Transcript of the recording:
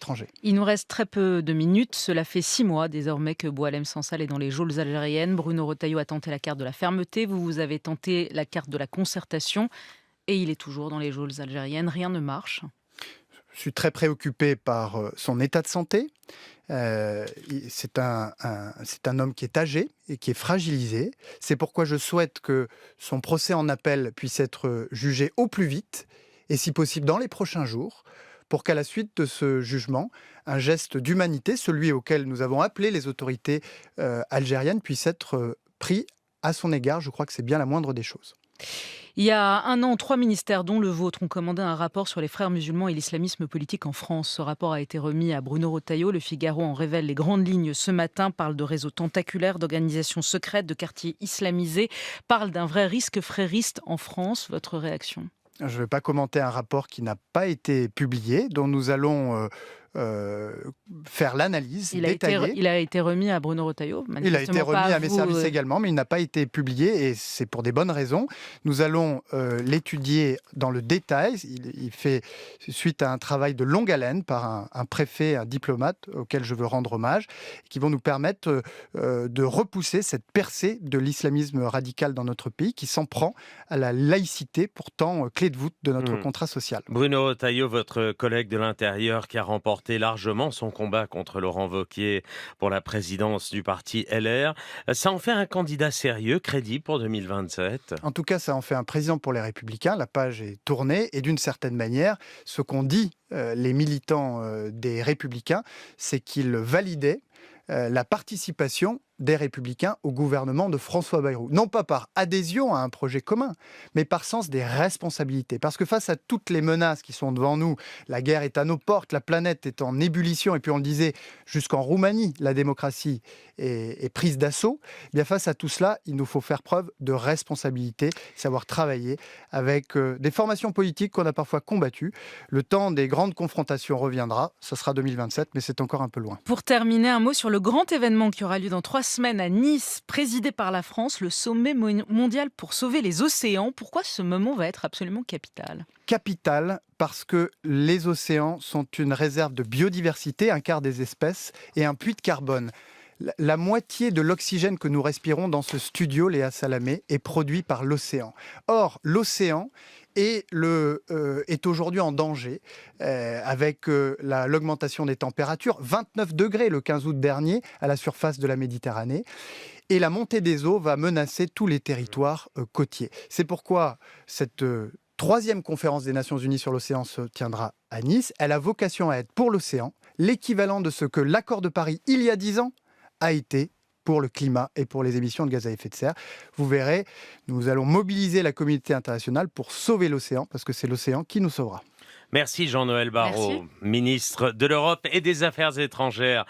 l'étranger. Il nous reste très peu de minutes. Cela fait 6 mois désormais que Boualem Sansal est dans les geôles algériennes. Bruno Retailleau a tenté la carte de la fermeté. Vous avez tenté la carte de la concertation. Et il est toujours dans les geôles algériennes. Rien ne marche. Je suis très préoccupé par son état de santé. C'est un homme qui est âgé et qui est fragilisé. C'est pourquoi je souhaite que son procès en appel puisse être jugé au plus vite et si possible dans les prochains jours, pour qu'à la suite de ce jugement, un geste d'humanité, celui auquel nous avons appelé les autorités algériennes, puisse être pris à son égard. Je crois que c'est bien la moindre des choses. Il y a un an, 3 ministères, dont le vôtre, ont commandé un rapport sur les frères musulmans et l'islamisme politique en France. Ce rapport a été remis à Bruno Retailleau. Le Figaro en révèle les grandes lignes ce matin, parle de réseaux tentaculaires, d'organisations secrètes, de quartiers islamisés, parle d'un vrai risque frériste en France. Votre réaction ? Je ne vais pas commenter un rapport qui n'a pas été publié, dont nous allons faire l'analyse détaillée. Il a été remis à Bruno Retailleau. Il a été remis à mes services vous. également, mais il n'a pas été publié et c'est pour des bonnes raisons. Nous allons l'étudier dans le détail. Il fait suite à un travail de longue haleine par un préfet, un diplomate auquel je veux rendre hommage, qui vont nous permettre de repousser cette percée de l'islamisme radical dans notre pays qui s'en prend à la laïcité, pourtant clé de voûte de notre contrat social. Bruno Retailleau, votre collègue de l'Intérieur qui a remporté largement son combat contre Laurent Wauquiez pour la présidence du parti LR, ça en fait un candidat sérieux, crédible pour 2027 ? En tout cas, ça en fait un président pour les Républicains. La page est tournée et d'une certaine manière, ce qu'ont dit les militants des Républicains, c'est qu'ils validaient la participation des Républicains au gouvernement de François Bayrou. Non pas par adhésion à un projet commun, mais par sens des responsabilités. Parce que face à toutes les menaces qui sont devant nous, la guerre est à nos portes, la planète est en ébullition, et puis on le disait, jusqu'en Roumanie, la démocratie est prise d'assaut. Eh bien face à tout cela, il nous faut faire preuve de responsabilité, savoir travailler avec des formations politiques qu'on a parfois combattues. Le temps des grandes confrontations reviendra, ce sera 2027, mais c'est encore un peu loin. Pour terminer, un mot sur le grand événement qui aura lieu dans 3 semaines à Nice, présidé par la France, le sommet mondial pour sauver les océans. Pourquoi ce moment va être absolument capital ? Capital parce que les océans sont une réserve de biodiversité, un quart des espèces, et un puits de carbone. La moitié de l'oxygène que nous respirons dans ce studio, Léa Salamé, est produit par l'océan. Or, l'océan est aujourd'hui en danger avec l'augmentation des températures. 29 degrés le 15 août dernier à la surface de la Méditerranée. Et la montée des eaux va menacer tous les territoires côtiers. C'est pourquoi cette troisième conférence des Nations Unies sur l'océan se tiendra à Nice. Elle a vocation à être pour l'océan l'équivalent de ce que l'accord de Paris, il y a 10 ans, a été pour le climat et pour les émissions de gaz à effet de serre. Vous verrez, nous allons mobiliser la communauté internationale pour sauver l'océan, parce que c'est l'océan qui nous sauvera. Merci Jean-Noël Barrot, ministre de l'Europe et des Affaires étrangères.